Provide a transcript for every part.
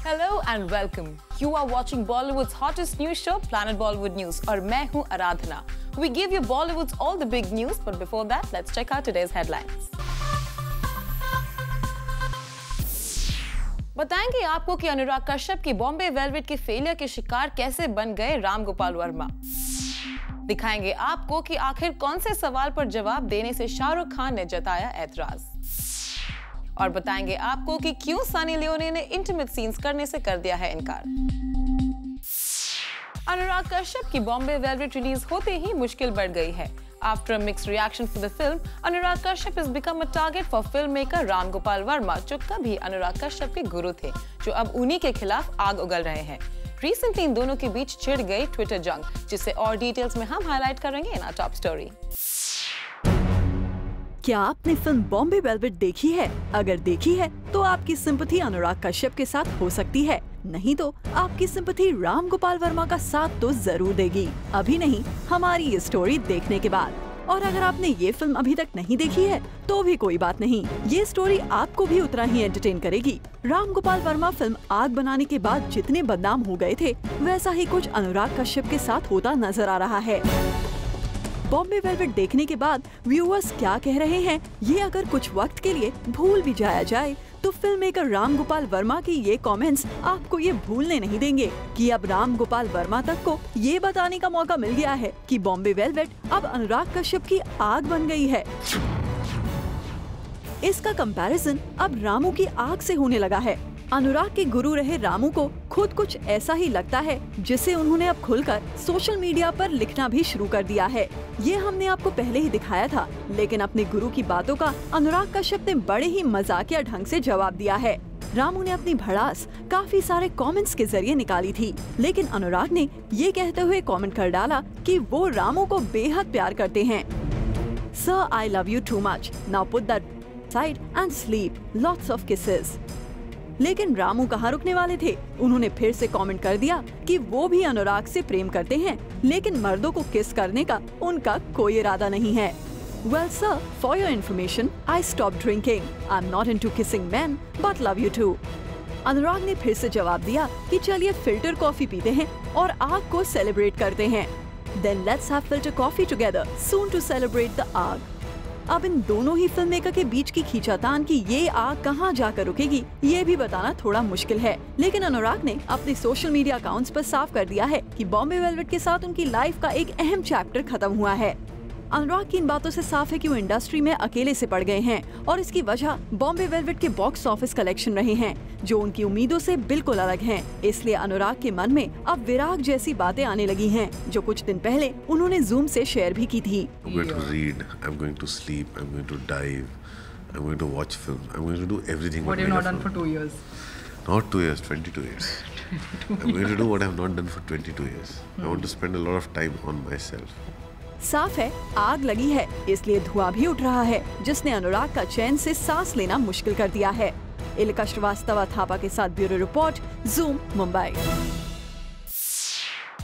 Hello and welcome. You are watching Bollywood's hottest news show, Planet Bollywood News, और मैं हूँ आराधना. We give you Bollywood's all the big news, but before that, let's check out today's headlines. बताएंगे आपको कि अनुराग कश्यप की Bombay velvet के failure के शिकार कैसे बन गए राम गोपाल वर्मा. दिखाएंगे आपको कि आखिर कौन से सवाल पर जवाब देने से शाहरुख खान ने जताया ऐतराज. और बताएंगे आपको कि क्यों सनी लियोनी ने इंटीमेट सीन्स करने से कर दिया है इनकार. अनुराग कश्यप की बॉम्बे वेलवेट रिलीज होते ही मुश्किल बढ़ गई है. After a mixed reaction for the film, Anurag Kashyap has become a target for filmmaker Ram Gopal Verma, जो कभी अनुराग कश्यप के गुरु थे, जो अब उन्हीं के खिलाफ आग उगल रहे हैं. Recently इन दोनों के बीच छिड़ गई ट्विटर जंग, जिसे और डिटेल्स में हम हाईलाइट करेंगे इन आवर टॉप स्टोरी. क्या आपने फिल्म बॉम्बे वेलवेट देखी है? अगर देखी है तो आपकी सिंपैथी अनुराग कश्यप के साथ हो सकती है. नहीं तो आपकी सिंपैथी राम गोपाल वर्मा का साथ तो जरूर देगी. अभी नहीं, हमारी ये स्टोरी देखने के बाद. और अगर आपने ये फिल्म अभी तक नहीं देखी है तो भी कोई बात नहीं, ये स्टोरी आपको भी उतना ही एंटरटेन करेगी. राम गोपाल वर्मा फिल्म आग बनाने के बाद जितने बदनाम हो गए थे, वैसा ही कुछ अनुराग कश्यप के साथ होता नजर आ रहा है. बॉम्बे वेलवेट देखने के बाद व्यूअर्स क्या कह रहे हैं, ये अगर कुछ वक्त के लिए भूल भी जाया जाए तो फिल्म मेकर राम गोपाल वर्मा की ये कमेंट्स आपको ये भूलने नहीं देंगे कि अब राम गोपाल वर्मा तक को ये बताने का मौका मिल गया है कि बॉम्बे वेलवेट अब अनुराग कश्यप की आग बन गई है. इसका कंपैरिजन अब रामू की आग से होने लगा है. अनुराग के गुरु रहे रामू को खुद कुछ ऐसा ही लगता है, जिसे उन्होंने अब खुलकर सोशल मीडिया पर लिखना भी शुरू कर दिया है. ये हमने आपको पहले ही दिखाया था, लेकिन अपने गुरु की बातों का अनुराग कश्यप ने बड़े ही मजाकिया ढंग से जवाब दिया है. रामू ने अपनी भड़ास काफी सारे कमेंट्स के जरिए निकाली थी, लेकिन अनुराग ने ये कहते हुए कमेंट कर डाला कि वो रामू को बेहद प्यार करते हैं. Sir, I love you too much. Now put that side and sleep. Lots of kisses. लेकिन रामू कहाँ रुकने वाले थे. उन्होंने फिर से कमेंट कर दिया कि वो भी अनुराग से प्रेम करते हैं, लेकिन मर्दों को किस करने का उनका कोई इरादा नहीं है. Well sir, for your information, I stopped drinking. I'm not into kissing men, but love you too. अनुराग ने फिर से जवाब दिया कि चलिए फिल्टर कॉफी पीते हैं और आग को सेलिब्रेट करते हैं. Then let's have filter coffee together soon to celebrate the आग. अब इन दोनों ही फिल्म मेकर के बीच की खींचातान की ये आग कहाँ जाकर रुकेगी, ये भी बताना थोड़ा मुश्किल है. लेकिन अनुराग ने अपने सोशल मीडिया अकाउंट्स पर साफ कर दिया है कि बॉम्बे वेलवेट के साथ उनकी लाइफ का एक अहम चैप्टर खत्म हुआ है. अनुराग की इन बातों से साफ है कि वो इंडस्ट्री में अकेले से पड़ गए हैं और इसकी वजह बॉम्बे वेलवेट के बॉक्स ऑफिस कलेक्शन रहे हैं, जो उनकी उम्मीदों से बिल्कुल अलग हैं. इसलिए अनुराग के मन में अब विराग जैसी बातें आने लगी हैं, जो कुछ दिन पहले उन्होंने जूम से शेयर भी की थी. I'm going to read, I'm going to sleep, I'm going to dive, I'm going to watch film, I'm going to do everything. What you've not done for 2 years? Not 2 years, 22 years. I'm going to do what I have not done for 22 years. I want to spend a lot of time on myself. साफ है, आग लगी है, इसलिए धुआं भी उठ रहा है, जिसने अनुराग का चैन से सांस लेना मुश्किल कर दिया है. इलिका श्रीवास्तव थापा के साथ ब्यूरो रिपोर्ट, जूम, मुंबई.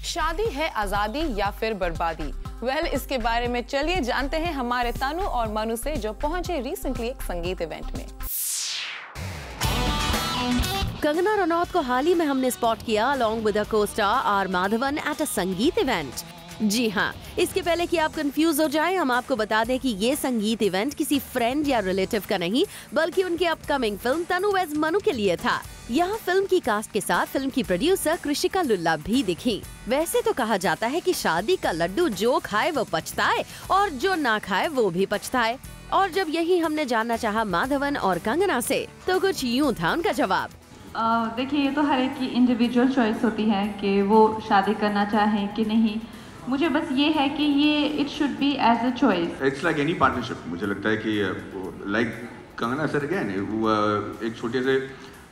शादी है आजादी या फिर बर्बादी? वेल, इसके बारे में चलिए जानते हैं हमारे तनु और मनु से, जो पहुंचे रिसेंटली एक संगीत इवेंट में. कंगना रनौत को हाल ही में हमने स्पॉट किया along with co star R Madhavan at a sangeet event. जी हाँ, इसके पहले कि आप कंफ्यूज हो जाएं, हम आपको बता दें कि ये संगीत इवेंट किसी फ्रेंड या रिलेटिव का नहीं, बल्कि उनकी अपकमिंग फिल्म तनु वेज मनु के लिए था. यहाँ फिल्म की कास्ट के साथ फिल्म की प्रोड्यूसर कृषिका लुल्ला भी दिखी. वैसे तो कहा जाता है कि शादी का लड्डू जो खाए वो पछताए और जो ना खाए वो भी पछताए. और जब यही हमने जानना चाहा माधवन और कंगना से, तो कुछ यूँ था उनका जवाब. देखिए, ये तो हर एक की इंडिविजुअल चॉइस होती है कि वो शादी करना चाहे कि नहीं. मुझे बस ये है कि ये it should be as a choice. It's like any partnership. मुझे लगता है कि लाइक कंगना सर अगेन, एक छोटे से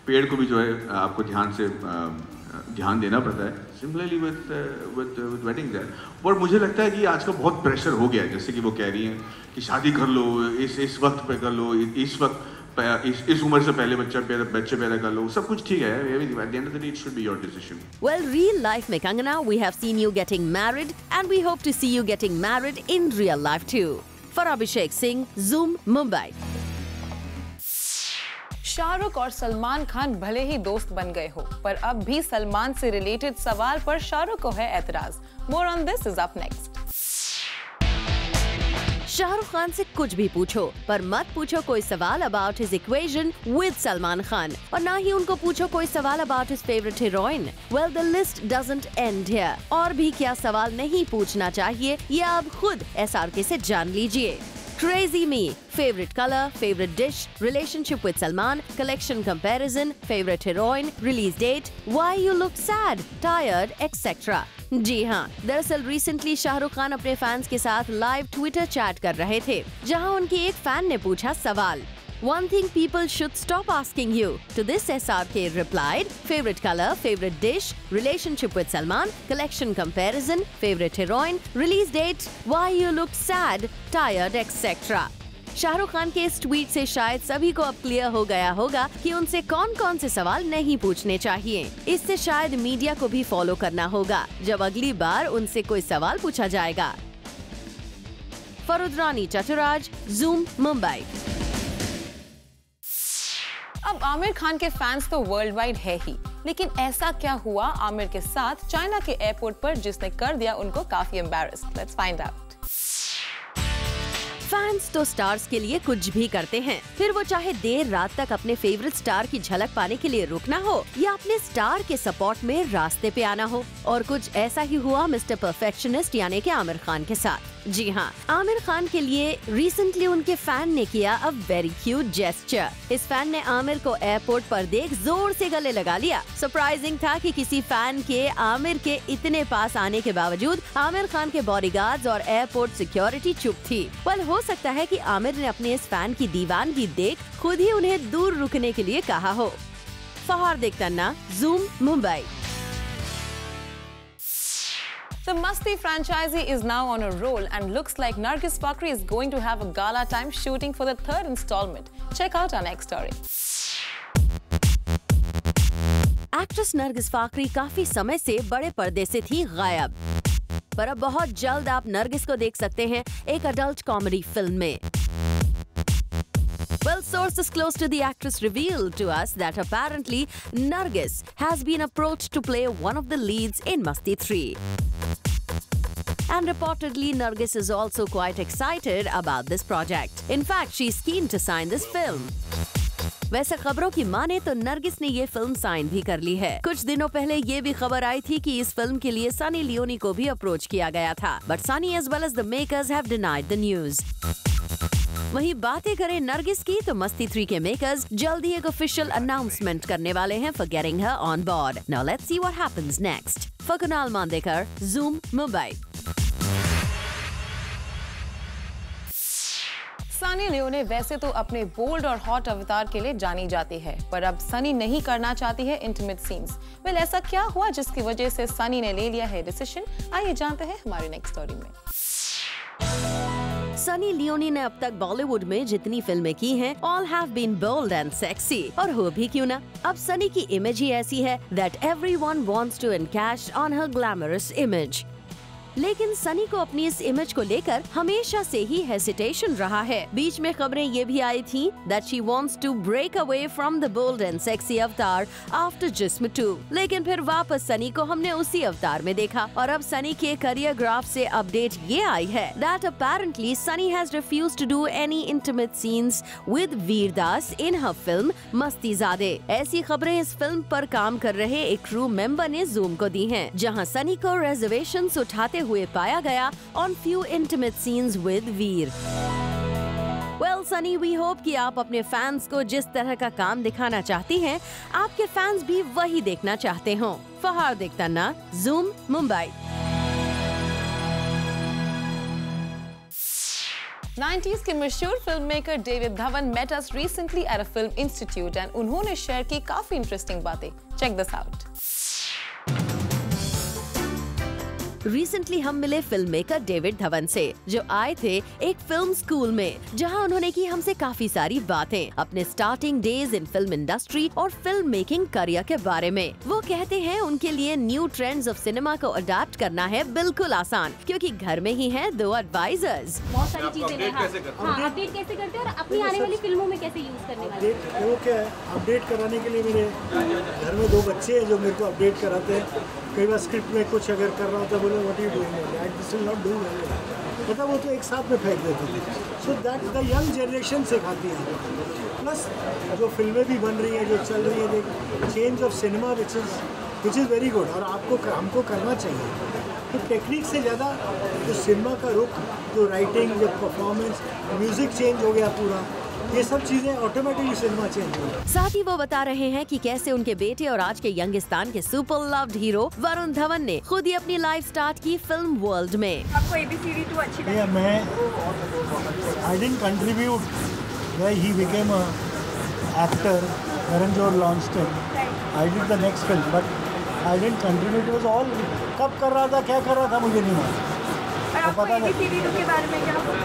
पेड़ को भी जो है आपको ध्यान देना पड़ता है. Similarly with wedding there. और मुझे लगता है कि आज का बहुत प्रेशर हो गया है, जैसे कि वो कह रही हैं कि शादी कर लो, इस वक्त पे कर लो, इस वक्त इस उम्र से पहले बच्चे पैदा कर लो. सब कुछ ठीक है. At the end of the day, it should be your decision. Well, real life में Kangana, we have seen you getting married and we hope to see you getting married in real life too. For Abhishek Singh, Zoom, Mumbai. Shahrukh और सलमान खान भले ही दोस्त बन गए हो, पर अब भी सलमान से रिलेटेड सवाल पर शाहरुख को है एतराज। More on this is up next. Shahrukh Khan से कुछ भी पूछो, पर मत पूछो कोई सवाल about his equation with Salman Khan, और ना ही उनको पूछो कोई सवाल about his favourite heroine. Well, the list doesn't and here. और भी क्या सवाल नहीं पूछना चाहिए, ये आप खुद SRK से जान लीजिए। Crazy Me, favorite color, favorite dish, relationship with Salman, collection comparison, favorite heroine, release date, why you look sad, tired, etc. जी हाँ, दरअसल रिसेंटली शाहरुख खान अपने फैंस के साथ लाइव ट्विटर चैट कर रहे थे, जहाँ उनकी एक फैन ने पूछा सवाल, One thing people should stop asking you. To this SRK replied, favorite color, favorite dish, relationship with Salman, collection comparison, favorite heroine, release date, why you look sad, tired, etc. Shahrukh Khan के इस tweet से शायद सभी को अब clear हो गया होगा कि उनसे कौन कौन से सवाल नहीं पूछने चाहिए। इससे शायद मीडिया को भी फॉलो करना होगा जब अगली बार उनसे कोई सवाल पूछा जाएगा। फरुद्रानी चतुराज, Zoom, मुंबई। अब आमिर खान के फैंस तो वर्ल्ड वाइड है ही, लेकिन ऐसा क्या हुआ आमिर के साथ चाइना के एयरपोर्ट पर जिसने कर दिया उनको काफी embarrassed? Let's find out. Fans तो स्टार्स के लिए कुछ भी करते हैं, फिर वो चाहे देर रात तक अपने फेवरेट स्टार की झलक पाने के लिए रुकना हो या अपने स्टार के सपोर्ट में रास्ते पे आना हो। और कुछ ऐसा ही हुआ मिस्टर परफेक्शनिस्ट यानी कि आमिर खान के साथ। जी हाँ, आमिर खान के लिए रिसेंटली उनके फैन ने किया अ वेरी क्यूट जेस्चर। इस फैन ने आमिर को एयरपोर्ट पर देख जोर से गले लगा लिया। सरप्राइजिंग था कि किसी फैन के आमिर के इतने पास आने के बावजूद आमिर खान के बॉडीगार्ड्स और एयरपोर्ट सिक्योरिटी चुप थी। वेल, हो सकता है कि आमिर ने अपने इस फैन की दीवानगी देख खुद ही उन्हें दूर रुकने के लिए कहा हो। फहार देखतना, Zoom, Mumbai. The Masti franchisee is now on a roll and looks like Nargis Fakhri is going to have a gala time shooting for the third installment. Check out our next story. Actress Nargis Fakhri काफी समय से बड़े पर्दे से थी गायब, पर अब बहुत जल्द आप नरगिस को देख सकते हैं एक अडल्ट कॉमेडी फिल्म में। Well, sources close to the actress revealed to us that apparently Nargis has been approached to play one of the leads in Masti 3. And reportedly, Nargis is also quite excited about this project. In fact, she's keen to sign this film. वैसे खबरों की माने तो नरगिस ने ये film sign भी कर ली है। कुछ दिनों पहले ये भी खबर आई थी कि इस फिल्म के लिए सनी लियोनी को भी अप्रोच किया गया था, but Sunny as well as the makers have denied the news. वहीं बातें करें नरगिस की तो मस्ती 3 के मेकर्स जल्दी एक ऑफिशियल अनाउंसमेंट करने वाले हैं for getting her on board. Now let's see what happens next. For Kunal Mandekar, Zoom, Mumbai. Sunny Leone वैसे तो अपने बोल्ड और हॉट अवतार के लिए जानी जाती है, पर अब सनी नहीं करना चाहती है इंटीमेट सीन्स। वेल, ऐसा क्या हुआ जिसकी वजह से सनी ने ले लिया है डिसीजन? आइए जानते हैं हमारी नेक्स्ट स्टोरी में। सनी लियोनी ने अब तक बॉलीवुड में जितनी फिल्में की हैं, all have been bold and sexy. और हो भी क्यों ना, अब सनी की इमेज ही ऐसी है that everyone wants to encash on her glamorous image. लेकिन सनी को अपनी इस इमेज को लेकर हमेशा से ही हेसिटेशन रहा है। बीच में खबरें ये भी आई थी that she wants to break away from the bold and sexy अवतार after जिस्म 2। लेकिन फिर वापस सनी को हमने उसी अवतार में देखा। और अब सनी के करियर ग्राफ से अपडेट ये आई है that apparently Sunny has refused to do any intimate scenes with Veer Das in her film मस्तीज़ादे। ऐसी खबरें इस फिल्म पर काम कर रहे एक क्रू मेंबर ने Zoom को दी हैं, जहां सनी को रिजर्वेशंस उठाते हुए पाया गया on few intimate scenes with Veer. Well, Sunny, we hope कि आप अपने फैंस को जिस तरह का काम दिखाना चाहती हैं, आपके फैंस भी वही देखना चाहते हों। फहार देखतना, Zoom, मुंबई। 90s के मशहूर film maker David Dhawan met us recently at a film institute and उन्होंने शेयर की काफी इंटरेस्टिंग बातें। Check this out. रिसेंटली हम मिले फिल्म मेकर डेविड धवन से, जो आए थे एक फिल्म स्कूल में, जहां उन्होंने की हमसे काफी सारी बातें अपने starting days in film industry और फिल्म मेकिंग करियर के बारे में। वो कहते हैं उनके लिए न्यू ट्रेंड्स ऑफ सिनेमा को अडॉप्ट करना है बिल्कुल आसान, क्योंकि घर में ही हैं 2 एडवाइजर्स। बहुत सारी चीजें अपडेट कैसे करते हैं और अपनी आने वाली फिल्मों में कैसे यूज करने वाले? वो क्या है, अपडेट कराने के लिए मेरे घर में 2 बच्चे हैं जो मेरे को अपडेट कराते हैं। कई बार स्क्रिप्ट में कुछ अगर कर रहा होता है, बोले what you doing, I this will not do well, मतलब वो तो एक साथ में फेंक देते थे। So that the young generation सिखाती है। प्लस जो फिल्में भी बन रही हैं, जो चल रही है, change of cinema which is very good, और हमको करना चाहिए। तो टेक्निक से ज़्यादा जो सिनेमा का रुख, जो राइटिंग, जो परफॉर्मेंस, म्यूजिक चेंज हो गया पूरा, ये सब चीजें ऑटोमेटिकली सिनेमा चेंज हो गई। साथ ही वो बता रहे हैं कि कैसे उनके बेटे और आज के यंगिस्तान के super loved hero Varun Dhawan ने खुद ही अपनी लाइफ स्टार्ट की फिल्म वर्ल्ड में। आपको ABCD 2 अच्छी लगी? मैं I didn't contribute when he became a actor, Karan Johar launched it, I did the next film, but I didn't contribute, was all कब कर रहा था, क्या कर रहा था, मुझे नहीं मालूम। और आपको ABCD 2 के बारे में क्या बोलते?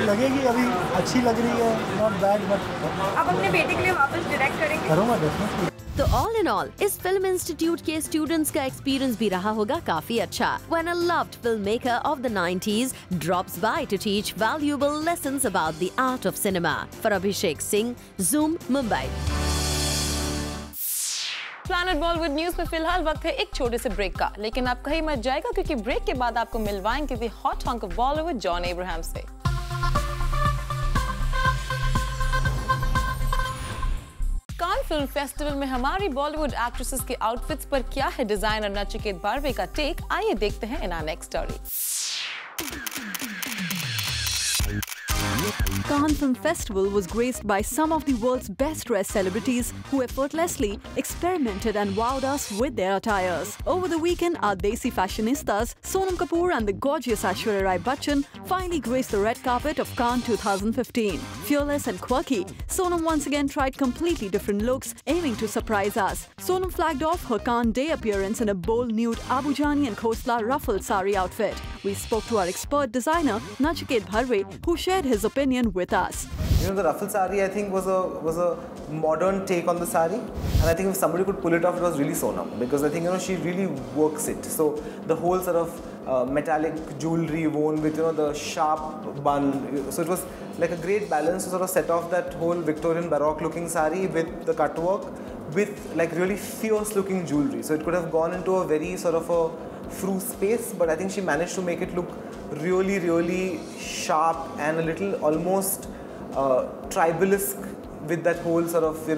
लगेगी अभी अच्छी लग रही है, नॉट बैड, बट आप अपने बेटे के लिए वापस डायरेक्ट करेंगे? करूँगा डेफिनेटली। तो ऑल इन ऑल इस फिल्म इंस्टीट्यूट के स्टूडेंट्स का एक्सपीरियंस भी रहा होगा काफी अच्छा, when a loved filmmaker of the 90s drops by to teach valuable lessons about the art of cinema. For Abhishek Singh, Zoom, Mumbai. Planet Bollywood news में फिलहाल वक्त है एक छोटे से ब्रेक का, लेकिन आप कहीं मत जाएगा क्योंकि ब्रेक के बाद आपको मिलवाएंगे the hot hunk of Bollywood John Abraham से। कान फिल्म फेस्टिवल में हमारी बॉलीवुड एक्ट्रेसेस के आउटफिट्स पर क्या है डिजाइनर नचिकेत भार्वे का टेक, आइए देखते हैं in our next story. Cannes Film Festival was graced by some of the world's best dressed celebrities who effortlessly experimented and wowed us with their attires. Over the weekend, our Desi fashionistas Sonam Kapoor and the gorgeous Aishwarya Rai Bachchan finally graced the red carpet of Cannes 2015. Fearless and quirky, Sonam once again tried completely different looks, aiming to surprise us. Sonam flagged off her Cannes Day appearance in a bold nude Abujani and Khosla ruffled sari outfit. We spoke to our expert designer Nachiket Bharve, who shared his opinion with us. You know, the ruffle sari I think was a modern take on the sari, and I think if somebody could pull it off, it was really Sonam, because I think she really works it. So the whole sort of metallic jewelry worn with the sharp bun, so it was like a great balance to sort of set off that whole Victorian Baroque looking sari with the cutwork, with like really fierce looking jewelry. So it could have gone into a very sort of a frou space, but I think she managed to make it look really, really sharp and a little almost tribalisque, with that whole sort of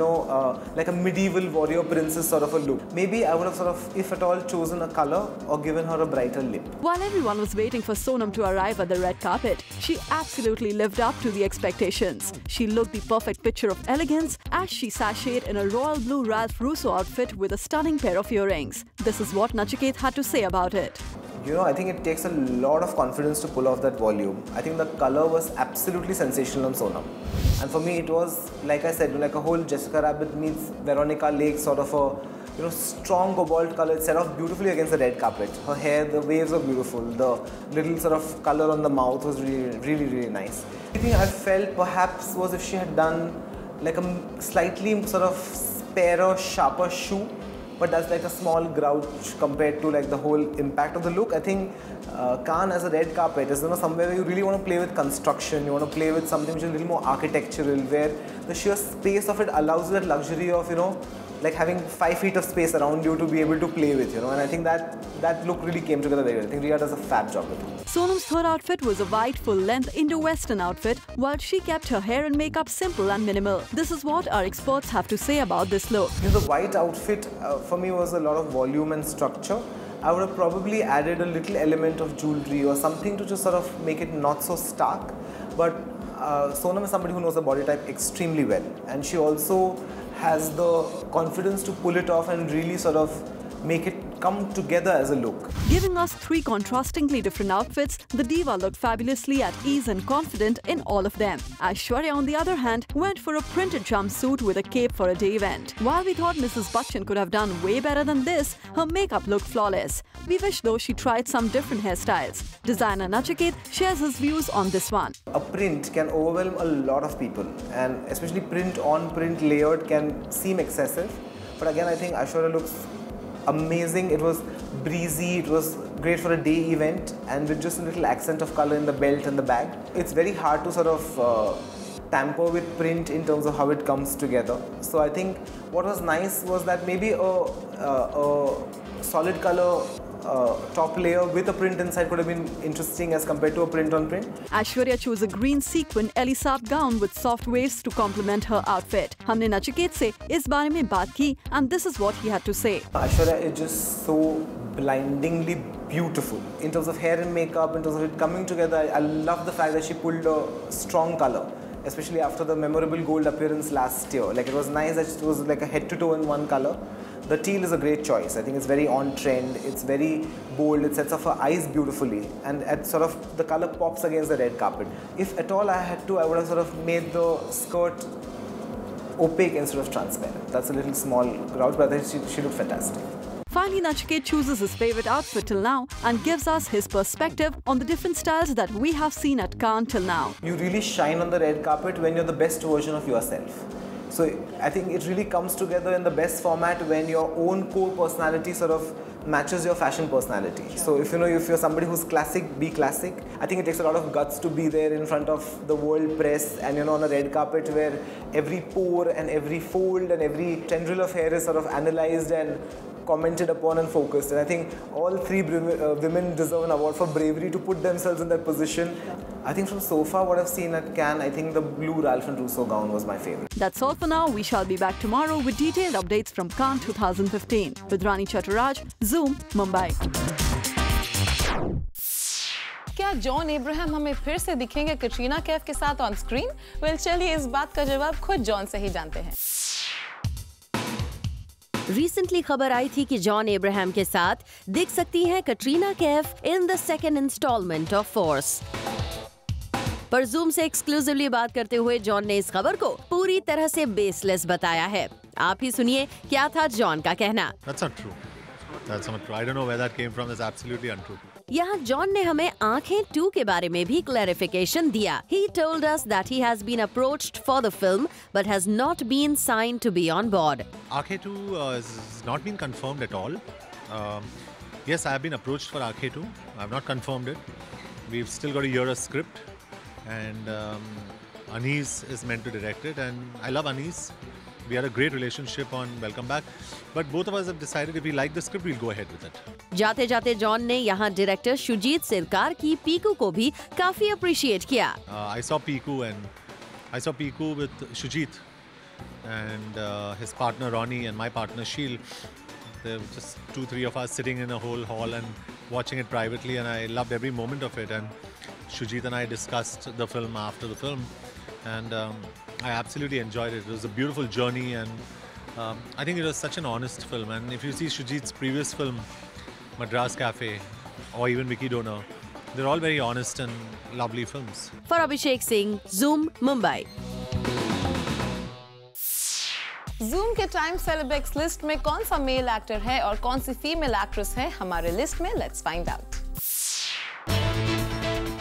like a medieval warrior princess sort of a look. Maybe I would have sort of, if at all, chosen a color or given her a brighter lip. While everyone was waiting for Sonam to arrive at the red carpet, she absolutely lived up to the expectations. She looked the perfect picture of elegance as she sashayed in a royal blue Ralph Russo outfit with a stunning pair of earrings. This is what Nachiket had to say about it. I think it takes a lot of confidence to pull off that volume. I think the color was absolutely sensational on Sonam. And for me, it was, like I said, like a whole Jessica Rabbit meets Veronica Lake sort of a strong cobalt color. It set off beautifully against the red carpet. Her hair, the waves were beautiful. The little sort of color on the mouth was really, really, really nice. The thing I felt perhaps was if she had done like a slightly sort of spare, sharper shoe, but that's like a small grouch compared to like the whole impact of the look. I think Cannes as a red carpet is somewhere where you really want to play with construction, you want to play with something which is a little more architectural, where the sheer space of it allows you that luxury of like having 5 feet of space around you to be able to play with, and I think that look really came together very well. I think Rhea does a fab job with it. Sonam's third outfit was a white full-length Indo-Western outfit, while she kept her hair and makeup simple and minimal. This is what our experts have to say about this look. The white outfit for me was a lot of volume and structure. I would have probably added a little element of jewelry or something to just sort of make it not so stark. But Sonam is somebody who knows the body type extremely well, and she also has the confidence to pull it off and really sort of make it come together as a look. Giving us 3 contrastingly different outfits, the diva looked fabulously at ease and confident in all of them. Aishwarya, on the other hand, went for a printed jumpsuit with a cape for a day event. While we thought Mrs. Bachchan could have done way better than this, her makeup looked flawless. We wish though she tried some different hairstyles. Designer Nachiket shares his views on this one. A print can overwhelm a lot of people, and especially print on print layered can seem excessive. But again, I think Aishwarya looks amazing. It was breezy, it was great for a day event, and with just a little accent of color in the belt and the bag. It's very hard to sort of tamper with print in terms of how it comes together. So I think what was nice was that maybe a solid color top layer with a print inside could have been interesting as compared to a print on print. Aishwarya chose a green sequin Elisab gown with soft waves to complement her outfit. हमने नचिकेत से इस बारे में बात की, and this is what he had to say. Aishwarya is just so blindingly beautiful in terms of hair and makeup, in terms of it coming together. I love the fact that she pulled a strong color, especially after the memorable gold appearance last year. Like, it was nice that it was like a head to toe in one color. The teal is a great choice. I think it's very on trend, it's very bold, it sets off her eyes beautifully, and at sort of the color pops against the red carpet. If at all I had to, I would have sort of made the skirt opaque instead of transparent. That's a little small grouch, but I think she looked fantastic. Finally, Nachiket chooses his favorite outfit till now and gives us his perspective on the different styles that we have seen at Cannes till now. You really shine on the red carpet when you're the best version of yourself. So I think it really comes together in the best format when your own core personality sort of matches your fashion personality. So if you're somebody who's classic, be classic. I think it takes a lot of guts to be there in front of the world press and on a red carpet where every pore and every fold and every tendril of hair is sort of analyzed and commented upon and focused. And I think all 3 women deserve an award for bravery to put themselves in that position. I think from so far what I've seen at Cannes, I think the blue Ralph and Russo gown was my favorite. That's all for now. We shall be back tomorrow with detailed updates from Cannes 2015. With Rani Chaturaj, Zoom, Mumbai. क्या John Ibrahim हमें फिर से दिखेंगे कटरीना कैफ के साथ on screen? Well, चलिए इस बात का जवाब खुद जॉन से ही जानते हैं। रिसेंटली खबर आई थी कि जॉन इब्राहिम के साथ दिख सकती हैं Katrina Kaif in the second instalment of Force. पर जूम से एक्सक्लूसिवली बात करते हुए जॉन ने इस खबर को पूरी तरह से बेसलेस बताया है। आप ही सुनिए क्या था जॉन का कहना। That's not true. That's not true. I don't know where that came from. That's absolutely untrue. यहाँ जॉन ने हमें आंखें 2 के बारे में भी क्लैरिफिकेशन दिया। He told us that he has been approached for the film but has not been signed to be on board. Aankhein 2 has not been confirmed at all. Yes, I have been approached for Aankhein 2. I have not confirmed it. We've still got to hear a script, and Anees is meant to direct it, and I love Anees. We had a great relationship on Welcome Back, but both of us have decided if we like the script, we'll go ahead with it. जाते जाते John ने यहाँ director Sujit Sarkar की पीकू को भी काफी appreciate किया। I saw Piku with Shujit and his partner Ronnie and my partner Sheel. There were just 2-3 of us sitting in a whole hall and watching it privately, and I loved every moment of it. And Shujit and I discussed the film after the film, and I absolutely enjoyed it. It was a beautiful journey, and I think it was such an honest film. And if you see Shujit's previous film, Madras Cafe, or even Vicky Donor, they're all very honest and lovely films. For Abhishek Singh, Zoom, Mumbai. Zoom के time celebs list में कौन सा male actor है और कौन सी female actress है हमारे list में? Let's find out.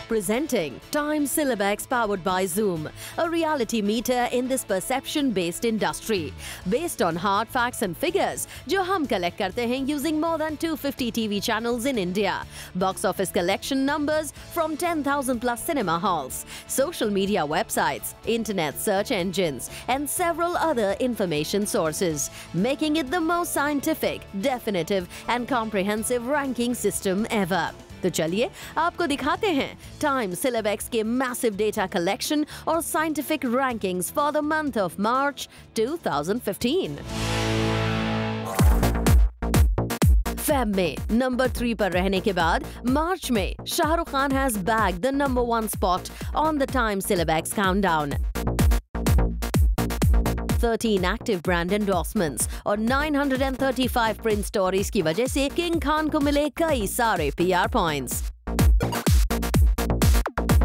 Presenting Time Syllabex powered by Zoom, a reality meter in this perception-based industry, based on hard facts and figures, जो हम collect करते हैं using more than 250 TV channels in India, box office collection numbers from 10,000 plus cinema halls, social media websites, internet search engines, and several other information sources, making it the most scientific, definitive, and comprehensive ranking system ever. तो चलिए आपको दिखाते हैं time Celebex के massive data collection और scientific rankings for the month of March 2015। Feb में number 3 पर रहने के बाद मार्च में Shahrukh Khan has bagged the number 1 spot on the time Celebex countdown. 13 active brand endorsements और 935 print stories की वजह से किंग खान को मिले कई सारे PR points।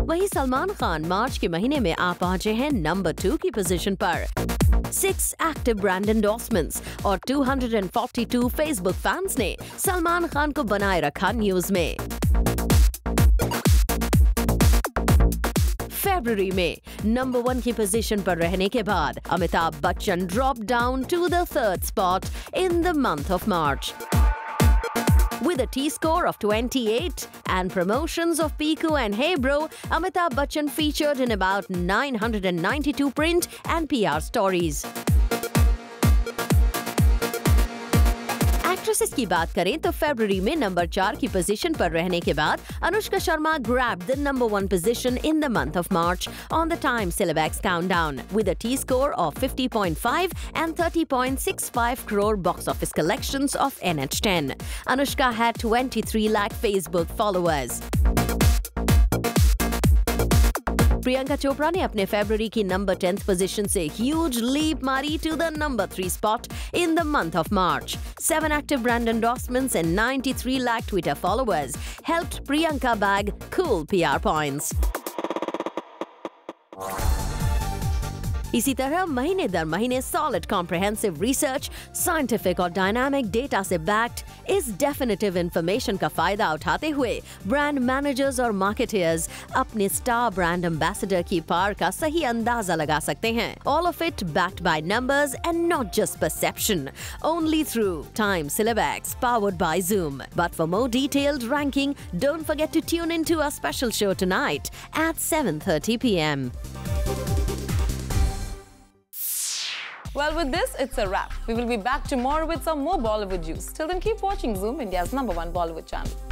वहीं सलमान खान मार्च के महीने में आ पहुंचे हैं नंबर 2 की पोजीशन पर। 6 एक्टिव ब्रांड एंडोर्समेंट्स और 242 फेसबुक फैंस ने सलमान खान को बनाए रखा न्यूज में। फरवरी में नंबर 1 की पोजीशन पर रहने के बाद Amitabh Bachchan drop down to the 3rd spot in the month of March. With a T-score of 28 and promotions of Piku and Hey Bro, Amitabh Bachchan featured in about 992 print and PR stories. Actresses की बात करें तो फरवरी में number 4 की position पर रहने के बाद Anushka Sharma grabbed the number 1 position in the month of March on the Time Celebrex countdown with a T-score of 50.5 and 30.65 crore box office collections of NH10. Anushka had 23 lakh Facebook followers. Priyanka Chopra ने अपने फरवरी की number 10th position से huge leap मारी to the number 3 spot in the month of March. 7 active brand endorsements and 93 lakh Twitter followers helped Priyanka bag cool PR points. इसी तरह महीने दर महीने सॉलिड कॉम्प्रिहेंसिव रिसर्च, साइंटिफिक और dynamic data से backed इस definitive information का फायदा उठाते हुए ब्रांड मैनेजर्स और मार्केटर्स अपने स्टार ब्रांड एम्बेसडर की पावर का सही अंदाजा लगा सकते हैं। All of it backed by numbers and not just perception, only through time Celebex powered by Zoom. But for more detailed ranking, don't forget to tune into our special show tonight at 7:30 p.m. Well, with this, it's a wrap. We will be back tomorrow with some more Bollywood juice. Till then, keep watching Zoom, India's #1 Bollywood channel.